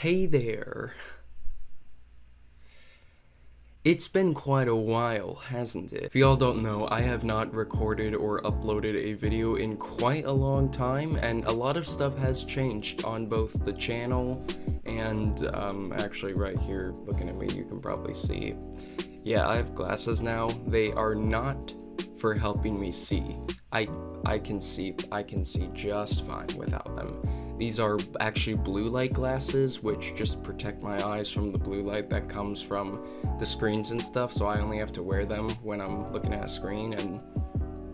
Hey there. It's been quite a while, hasn't it? If y'all don't know, I have not recorded or uploaded a video in quite a long time, and a lot of stuff has changed on both the channel and, actually right here, looking at me, you can probably see. Yeah, I have glasses now. They are not for helping me see. I can see just fine without them. These are actually blue light glasses, which just protect my eyes from the blue light that comes from the screens and stuff, so I only have to wear them when I'm looking at a screen, and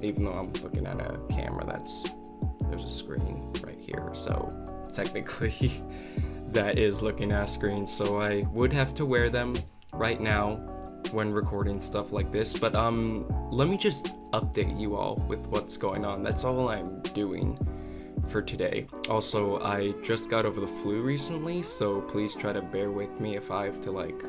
even though I'm looking at a camera, there's a screen right here, so technically that is looking at a screen, so I would have to wear them right now when recording stuff like this, but let me just update you all with what's going on. That's all I'm doing for today. Also, I just got over the flu recently, so please try to bear with me if I have to like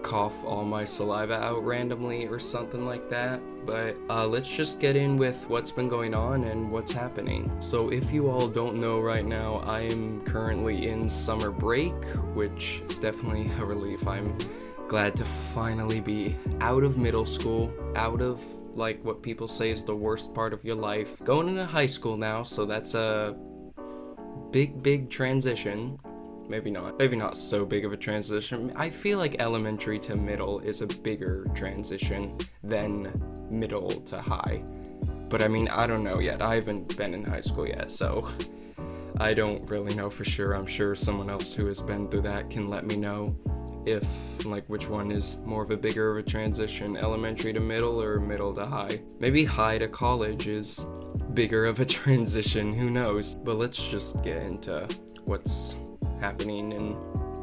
cough all my saliva out randomly or something like that. But let's just get in with what's been going on and what's happening. So if you all don't know right now, I am currently in summer break, which is definitely a relief. I'm glad to finally be out of middle school, out of like what people say is the worst part of your life, going into high school now, so that's a big transition. Maybe not so big of a transition. I feel like elementary to middle is a bigger transition than middle to high, but I mean, I don't know yet. I haven't been in high school yet, so I don't really know for sure. I'm sure someone else who has been through that can let me know if like which one is more of a bigger of a transition, elementary to middle or middle to high. Maybe high to college is bigger of a transition, who knows. But let's just get into what's happening and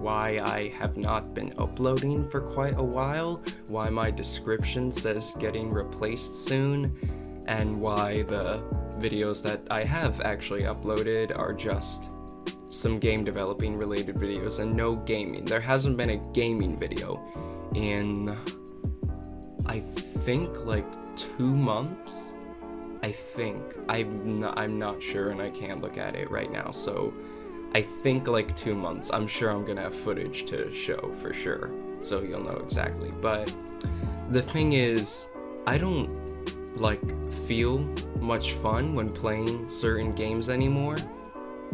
why I have not been uploading for quite a while, why my description says getting replaced soon, and why the videos that I have actually uploaded are just some game developing related videos and no gaming. There hasn't been a gaming video in I think like 2 months. I think I'm not sure and I can't look at it right now, so I think like 2 months. I'm sure I'm gonna have footage to show for sure, so you'll know exactly. But the thing is, I don't like feel much fun when playing certain games anymore.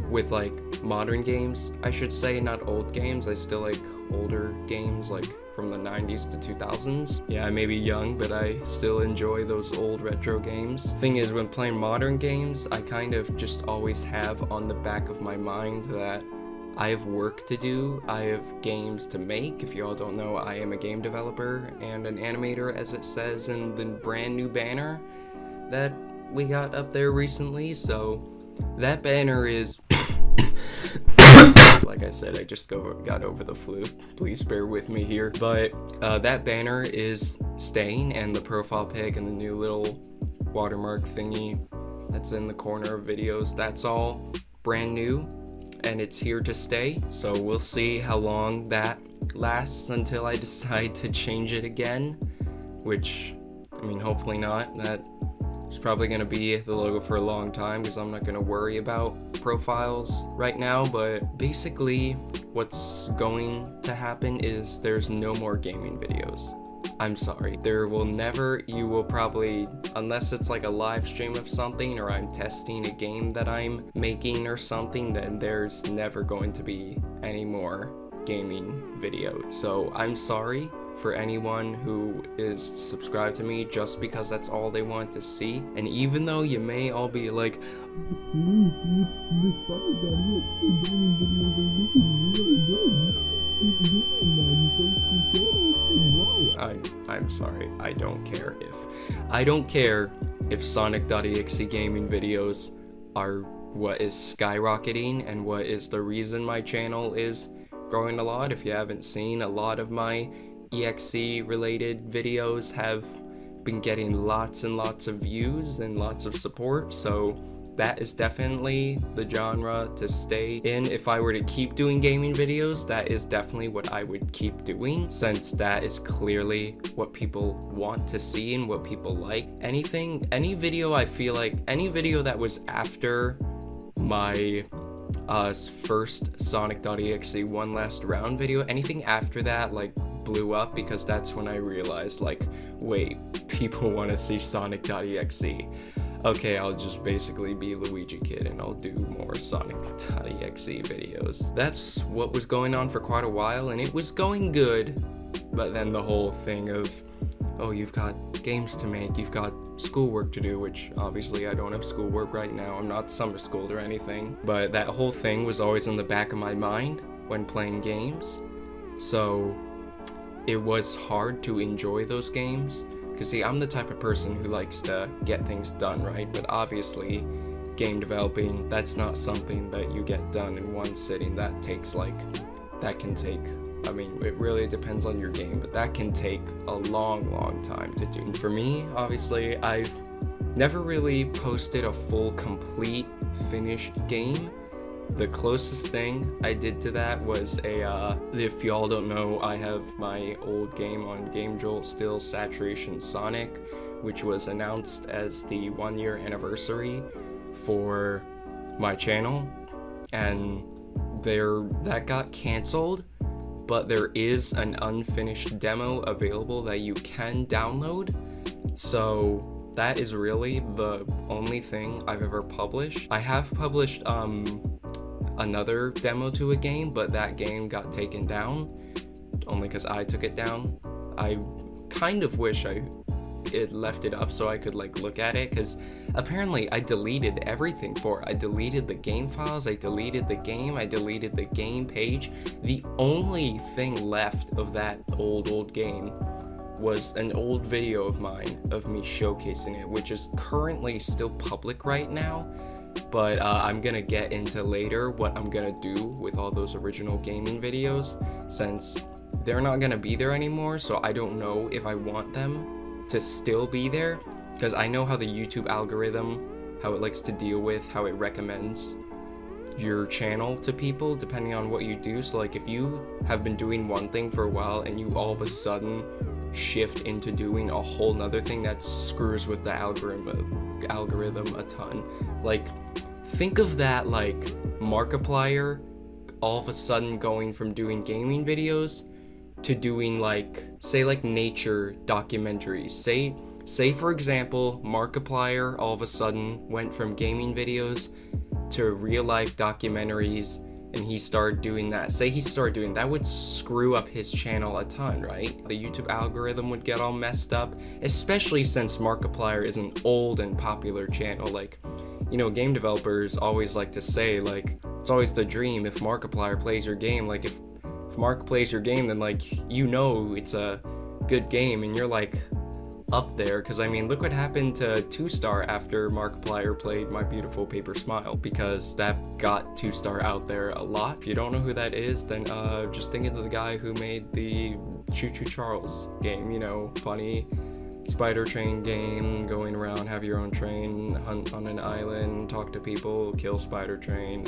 With like modern games, I should say, not old games. I still like older games like from the 90s to 2000s. Yeah, I may be young, but I still enjoy those old retro games. Thing is, when playing modern games, I kind of just always have on the back of my mind that I have work to do, I have games to make. If you all don't know, I am a game developer and an animator, as it says in the brand new banner that we got up there recently. So that banner is like I said, I just got over the flu. Please bear with me here. But that banner is staying, and the profile pic and the new little watermark thingy that's in the corner of videos, that's all brand new and it's here to stay. So we'll see how long that lasts until I decide to change it again, which, I mean, hopefully not. That it's probably going to be the logo for a long time because I'm not going to worry about profiles right now. But basically what's going to happen is there's no more gaming videos. I'm sorry. There will never, you will probably, unless it's like a live stream of something or I'm testing a game that I'm making or something, then there's never going to be any more gaming videos. So I'm sorry for anyone who is subscribed to me just because that's all they want to see. And even though you may all be like, I'm sorry, I don't care if Sonic.exe gaming videos are what is skyrocketing and what is the reason my channel is growing a lot. If you haven't seen, a lot of my EXE related videos have been getting lots and lots of views and lots of support, so that is definitely the genre to stay in. If I were to keep doing gaming videos, that is definitely what I would keep doing, since that is clearly what people want to see and what people like. Any video I feel like, any video that was after my first Sonic.exe one last round video. Anything after that like blew up because that's when I realized like, wait, people want to see Sonic.exe. Okay, I'll just basically be Luigi Kid and I'll do more Sonic.exe videos. That's what was going on for quite a while, and it was going good, but then the whole thing of, oh, you've got games to make, you've got schoolwork to do, which obviously I don't have schoolwork right now, I'm not summer schooled or anything, but that whole thing was always in the back of my mind when playing games, so it was hard to enjoy those games. Because see, I'm the type of person who likes to get things done, right? But obviously, game developing, that's not something that you get done in one sitting. That can take, I mean, it really depends on your game, but that can take a long time to do. And for me, obviously, I've never really posted a full, complete, finished game. The closest thing I did to that was if y'all don't know, I have my old game on Game Jolt still, Saturation Sonic, which was announced as the 1-year anniversary for my channel, and that got canceled, but there is an unfinished demo available that you can download, so that is really the only thing I've ever published. I have published another demo to a game, but that game got taken down only because I took it down. I kind of wish it left it up so I could like look at it, because apparently I deleted everything for it. I deleted the game files, I deleted the game, I deleted the game page. The only thing left of that old game was an old video of mine of me showcasing it, which is currently still public right now. But I'm gonna get into later what I'm gonna do with all those original gaming videos, since they're not gonna be there anymore, so I don't know if I want them to still be there, because I know how the YouTube algorithm, how it likes to deal with, how it recommends your channel to people depending on what you do. So like if you have been doing one thing for a while and you all of a sudden shift into doing a whole nother thing, that screws with the algorithm a ton. Like think of that like Markiplier all of a sudden going from doing gaming videos to doing like, say like nature documentaries. Say for example, Markiplier all of a sudden went from gaming videos to real life documentaries, and he started doing that. Say he started doing that, would screw up his channel a ton, right? The YouTube algorithm would get all messed up, especially since Markiplier is an old and popular channel. Like, you know, game developers always like to say like, it's always the dream if Markiplier plays your game. Like if Mark plays your game, then like, you know it's a good game and you're like up there, because I mean, look what happened to 2Star after Markiplier played My Beautiful Paper Smile, because that got 2Star out there a lot. If you don't know who that is, then just think of the guy who made the Choo-Choo-Charles game, you know, funny spider train game, going around, have your own train, hunt on an island, talk to people, kill spider train.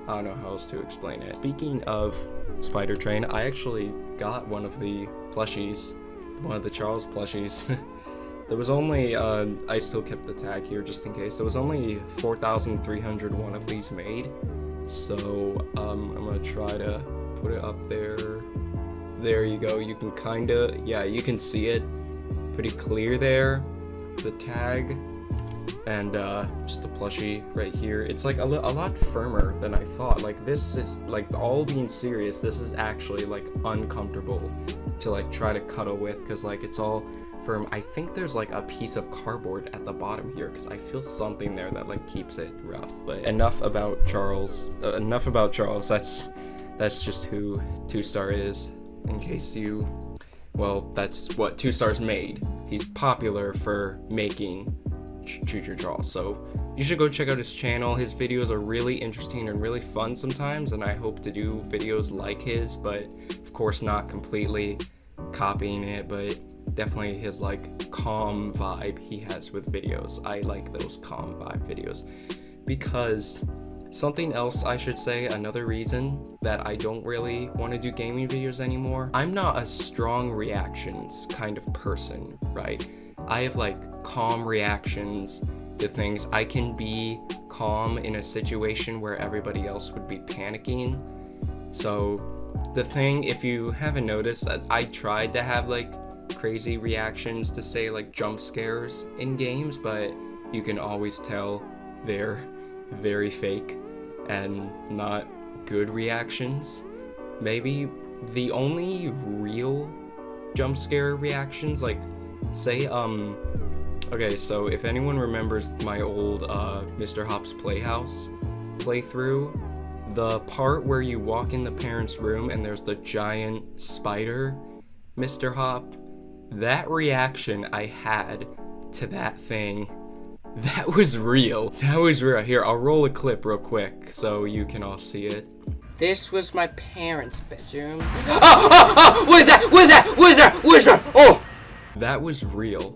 I don't know how else to explain it. Speaking of Spider Train, I actually got one of the plushies, one of the Charles plushies. There was only, I still kept the tag here just in case, there was only 4,301 of these made, so I'm gonna try to put it up there. There you go, you can kinda, yeah, you can see it pretty clear there, the tag, and just the plushie right here. It's like a lot firmer than I thought. Like this is, like, all being serious, this is actually like uncomfortable to like try to cuddle with, because like it's all firm. I think there's like a piece of cardboard at the bottom here, because I feel something there that like keeps it rough. But enough about Charles. That's just who 2Star is, in case you, well, that's what 2Star's made. He's popular for making Choo-Choo-Charles, so you should go check out his channel. His videos are really interesting and really fun sometimes, and I hope to do videos like his, but of course not completely copying it, but definitely his like calm vibe he has with videos. I like those calm vibe videos. Because something else I should say, another reason that I don't really want to do gaming videos anymore, I'm not a strong reactions kind of person, right? I have like calm reactions the things. I can be calm in a situation where everybody else would be panicking. So the thing, if you haven't noticed, I tried to have like crazy reactions to say like jump scares in games, but you can always tell they're very fake and not good reactions. Maybe the only real jump scare reactions, like say okay, so if anyone remembers my old Mr. Hop's Playhouse playthrough, the part where you walk in the parents' room and there's the giant spider Mr. Hop, that reaction I had to that thing, that was real. That was real. Here, I'll roll a clip real quick so you can all see it. This was my parents' bedroom. Oh! What is that? What is that? What is that? What is that? Oh! That was real.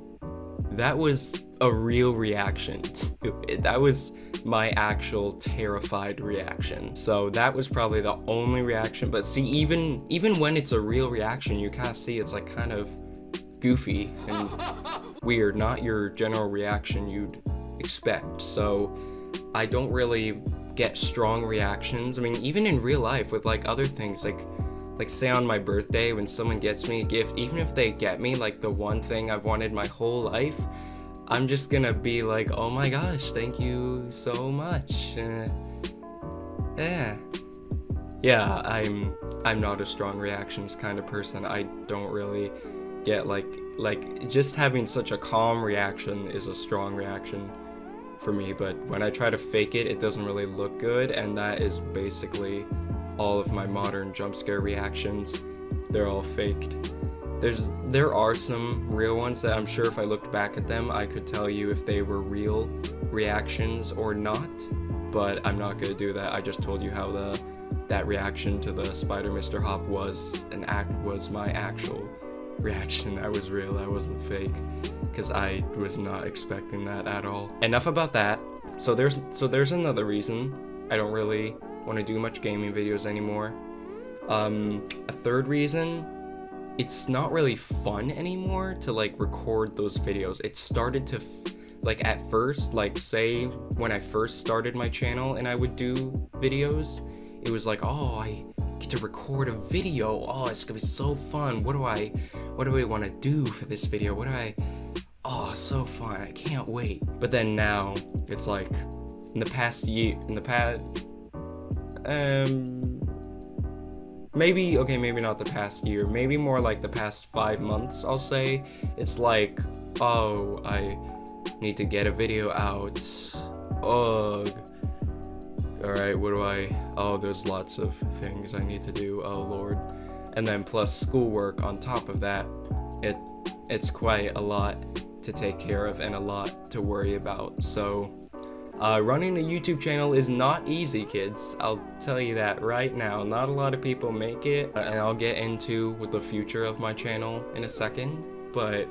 That was a real reaction to it. That was my actual terrified reaction. So that was probably the only reaction. But see, even when it's a real reaction, you kind of see it's like kind of goofy and weird, not your general reaction you'd expect. So I don't really get strong reactions. I mean, even in real life with like other things, like say on my birthday when someone gets me a gift, even if they get me like the one thing I've wanted my whole life, I'm just gonna be like, oh my gosh, thank you so much. Yeah, I'm not a strong reactions kind of person. I don't really get like just having such a calm reaction is a strong reaction for me, but when I try to fake it, it doesn't really look good, and that is basically all of my modern jump scare reactions. They're all faked. There are some real ones that I'm sure if I looked back at them, I could tell you if they were real reactions or not, but I'm not gonna do that. I just told you how that reaction to the Spider Mr. Hop was my actual reaction. That was real, that wasn't fake, because I was not expecting that at all. Enough about that. So there's another reason I don't really want to do much gaming videos anymore. A third reason, it's not really fun anymore to like record those videos. It started to like at first, like say when I first started my channel and I would do videos, it was like, oh, I get to record a video. Oh, it's gonna be so fun. What do I want to do for this video? Oh, so fun. I can't wait. But then now it's like maybe not the past year, maybe more like the past 5 months, I'll say. It's like, oh, I need to get a video out. Ugh. Alright, oh, there's lots of things I need to do, oh lord. And then plus schoolwork on top of that. It's quite a lot to take care of and a lot to worry about. So running a YouTube channel is not easy, kids. I'll tell you that right now. Not a lot of people make it, and I'll get into with the future of my channel in a second. But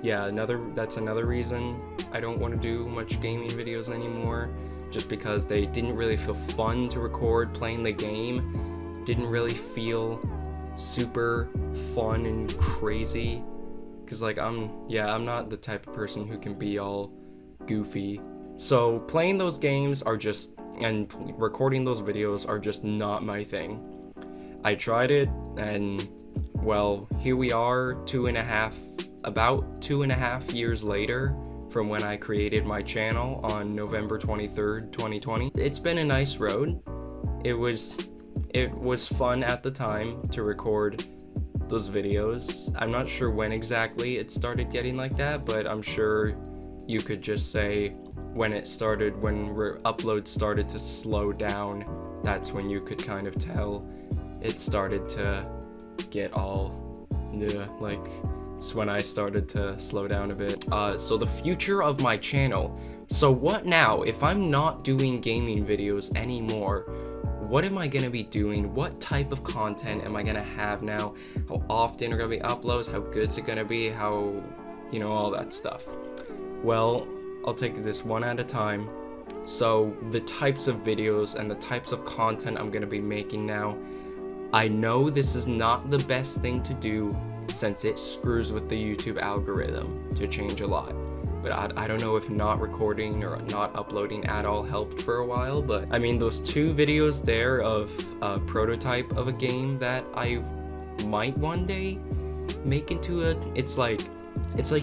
yeah, that's another reason I don't want to do much gaming videos anymore, just because they didn't really feel fun to record. Playing the game didn't really feel super fun and crazy, because like I'm not the type of person who can be all goofy. So playing those games and recording those videos are just not my thing. I tried it, and well, here we are about 2.5 years later from when I created my channel on November 23rd, 2020. It's been a nice road. It was fun at the time to record those videos. I'm not sure when exactly it started getting like that, but I'm sure you could just say when uploads started to slow down, that's when you could kind of tell it started to get all, like, it's when I started to slow down a bit. So the future of my channel. So what now? If I'm not doing gaming videos anymore, what am I gonna be doing? What type of content am I gonna have now? How often are gonna be uploads? How good's it gonna be? How, all that stuff. Well, I'll take this one at a time. So the types of videos and the types of content I'm gonna be making now, I know this is not the best thing to do since it screws with the YouTube algorithm to change a lot. but I don't know if not recording or not uploading at all helped for a while. But I mean, those 2 videos there of a prototype of a game that I might one day make into a, it's like,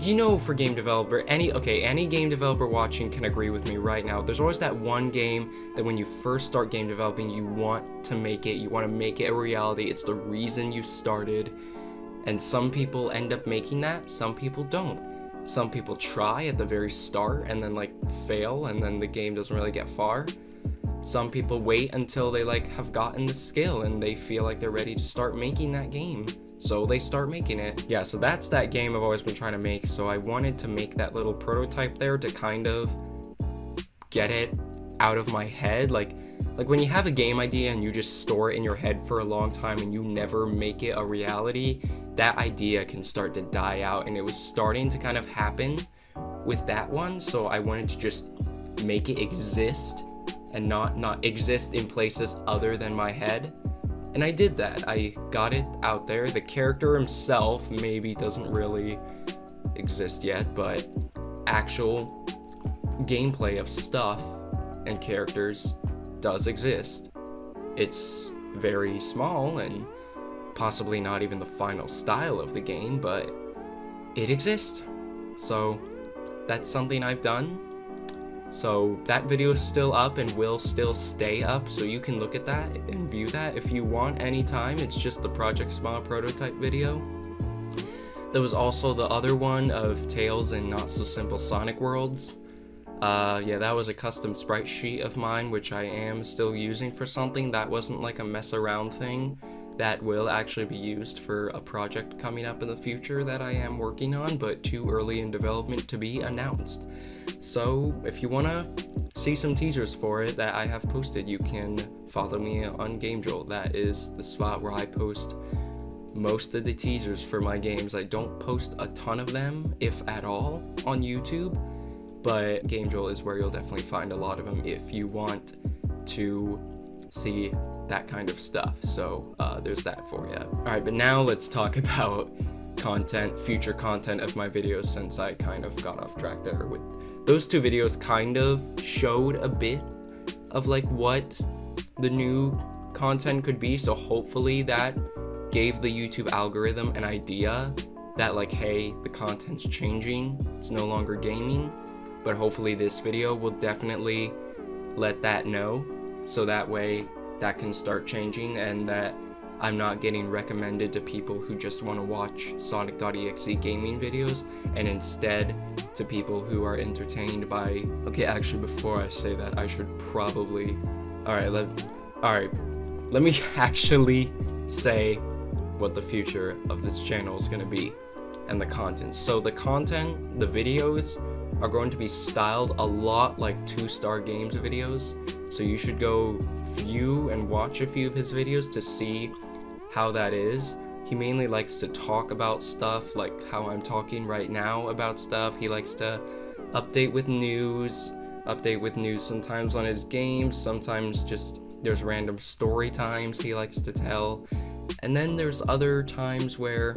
you know, for game developer, any game developer watching can agree with me right now. There's always that one game that when you first start game developing, you want to make it a reality. It's the reason you started. And some people end up making that, some people don't. Some people try at the very start and then like fail, and then the game doesn't really get far. Some people wait until they like have gotten the skill and they feel like they're ready to start making that game, so they start making it. Yeah, so that's that game I've always been trying to make. So I wanted to make that little prototype there to kind of get it out of my head. Like when you have a game idea and you just store it in your head for a long time and you never make it a reality, that idea can start to die out, and it was starting to kind of happen with that one. So I wanted to just make it exist and not exist in places other than my head. And I did that. I got it out there. The character himself maybe doesn't really exist yet, but actual gameplay of stuff and characters does exist. It's very small and possibly not even the final style of the game, but it exists. So that's something I've done. So that video is still up and will still stay up, so you can look at that and view that if you want anytime. It's just the Project Smile prototype video. There was also the other one of Tales in Not So Simple Sonic Worlds. Yeah, that was a custom sprite sheet of mine, which I am still using for something. That wasn't like a mess around thing. That will actually be used for a project coming up in the future that I am working on, but too early in development to be announced. So if you want to see some teasers for it that I have posted, you can follow me on GameJolt. That is the spot where I post most of the teasers for my games. I don't post a ton of them, if at all, on YouTube, but GameJolt is where you'll definitely find a lot of them if you want to see that kind of stuff. So there's that for you. Alright, but now let's talk about future content of my videos, since I kind of got off track there. With those 2 videos kind of showed a bit of like what the new content could be, so hopefully that gave the YouTube algorithm an idea that like, hey, the content's changing, it's no longer gaming. But hopefully this video will definitely let that know, so that way that can start changing, and that I'm not getting recommended to people who just want to watch Sonic.exe gaming videos, and instead to people who are entertained by... Okay, actually, before I say that, I should probably... Alright, let me actually say what the future of this channel is going to be, and the content. So the content, the videos, are going to be styled a lot like TwoStarGames videos, so you should go view and watch a few of his videos to see how that is. He mainly likes to talk about stuff like how I'm talking right now about stuff. He likes to update with news sometimes on his games, sometimes just there's random story times he likes to tell, and then there's other times where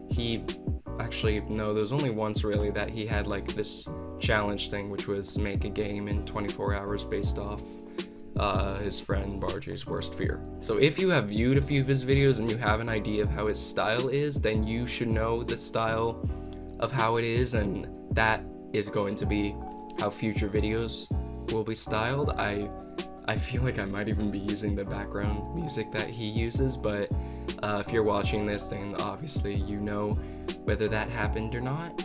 there's only once really that he had like this challenge thing, which was make a game in 24 hours based off his friend Bargey's worst fear. So if you have viewed a few of his videos and you have an idea of how his style is, then you should know the style of how it is, and that is going to be how future videos will be styled. I feel like I might even be using the background music that he uses, but if you're watching this, then obviously you know whether that happened or not,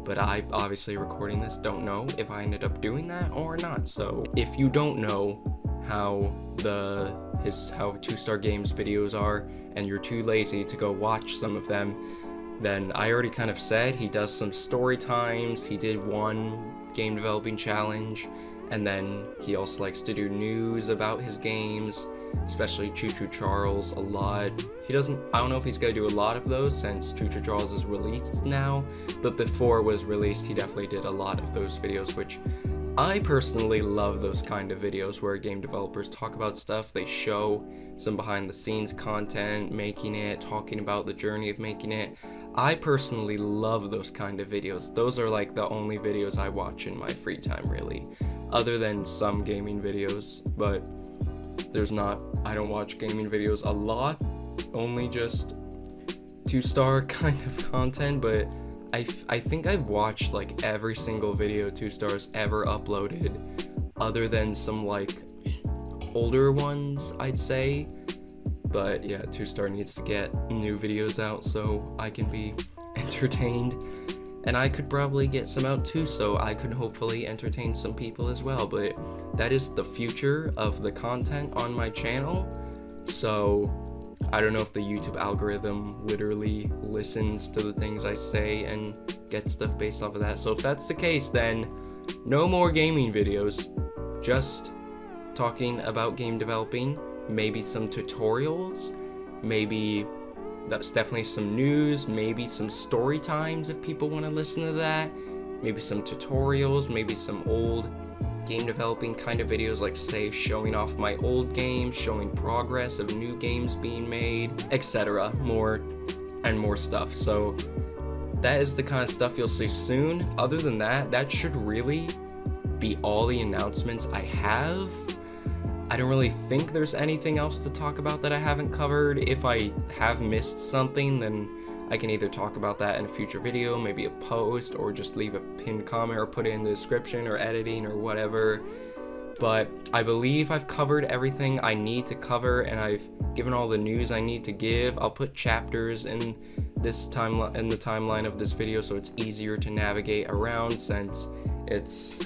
but I obviously recording this don't know if I ended up doing that or not. So if you don't know how TwoStarGames videos are and you're too lazy to go watch some of them, then I already kind of said he does some story times, he did one game developing challenge, and then he also likes to do news about his games, especially Choo-Choo-Charles a lot. I don't know if he's gonna do a lot of those since Choo-Choo-Charles is released now, but before it was released he definitely did a lot of those videos, which I personally love those kind of videos where game developers talk about stuff, they show some behind the scenes content, making it, talking about the journey of making it. I personally love those kind of videos. Those are like the only videos I watch in my free time, really, other than some gaming videos, but I don't watch gaming videos a lot, only just 2-star kind of content. But I think I've watched like every single video 2-star's ever uploaded, other than some like older ones, I'd say. But yeah, 2-star needs to get new videos out so I can be entertained, and I could probably get some out too, so I could hopefully entertain some people as well. But that is the future of the content on my channel, so I don't know if the YouTube algorithm literally listens to the things I say and gets stuff based off of that. So if that's the case, then no more gaming videos, just talking about game developing, maybe some tutorials, maybe that's definitely some news, maybe some story times if people want to listen to that, maybe some tutorials, maybe some old game developing kind of videos, like say showing off my old games, showing progress of new games being made, etc. More and more stuff. So that is the kind of stuff you'll see soon. Other than that, that should really be all the announcements I have. I don't really think there's anything else to talk about that I haven't covered. If I have missed something, then I can either talk about that in a future video, maybe a post, or just leave a pinned comment or put it in the description or editing or whatever. But I believe I've covered everything I need to cover, and I've given all the news I need to give. I'll put chapters in this timeline of this video so it's easier to navigate around, since it's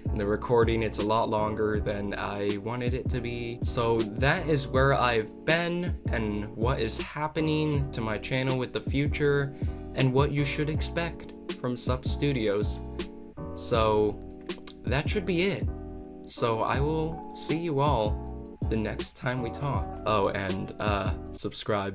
in the recording it's a lot longer than I wanted it to be. So that is where I've been and what is happening to my channel with the future and what you should expect from SUP Studios. So that should be it. So I will see you all the next time we talk. Oh, and subscribe.